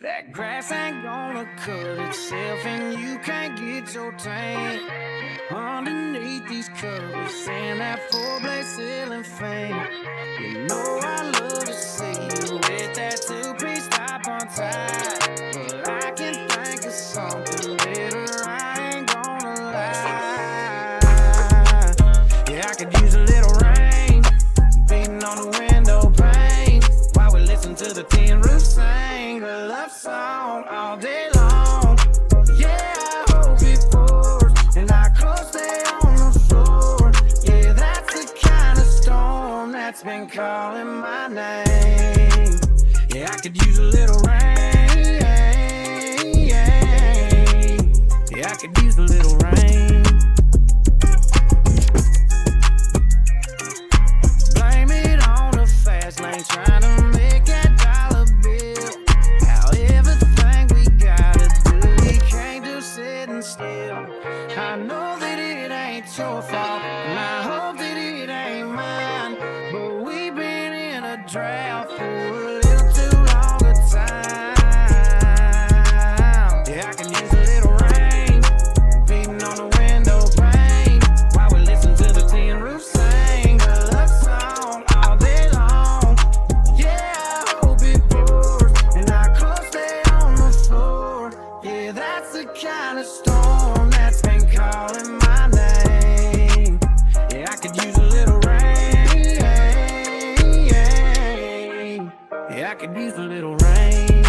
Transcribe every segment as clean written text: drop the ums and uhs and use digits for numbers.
That grass ain't gonna cut itself, and you can't get your tan underneath these covers and that four-blade ceiling fan. You know I love to see you with that two-piece top on tight, but I can think of something better. I ain't gonna lie. Yeah, I could use a little rain beating on the window pane while we listen to the tin roof sing a love song all day long. Yeah, I hope it pours and our clothes stay on the floor. Yeah, that's the kind of storm that's been calling my name. Yeah, I could use a little rain. Yeah, I could use a little rain. Blame it on the fast lane, trying to make that dollar bill. How everything we gotta do, we can't do sitting still. I know that it ain't your fault, and I hope that it ain't mine, but we've been in a drought for a little too long a time. Yeah, I can use a little rain beating on the window pane while we listen to the tin roof sing a love song all day long. Yeah, I hope it pours and our clothes stay on the floor. Yeah, that's the kind of storm that's been calling my name. Yeah, I could use a little rain. Yeah, I could use a little rain.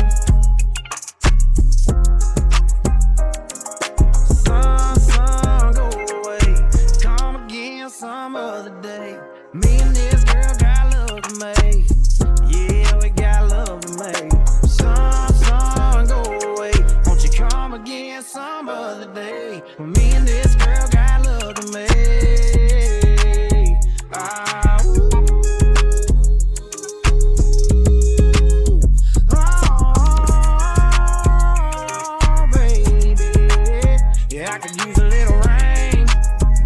Sun, go away, come again some other day. Me and this girl got love to make. Yeah, we got love to make. Sun, go away, won't you come again some other day? Me and this girl got love to make. Ah, ooh. Oh, baby. Yeah, I could use a little rain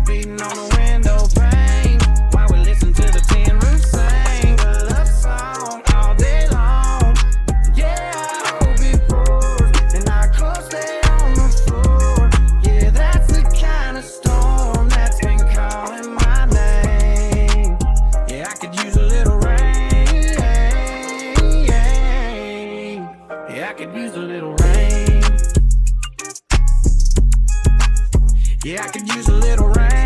beating on the window pane while we listen to the tin roof sing a love song all day long. Yeah, I hope it pours and our clothes stay on the floor. Yeah, that's the kind of storm that's been calling my name. Yeah, I could use a little rain. Yeah, I could use a little rain. Yeah, I could use a little rain.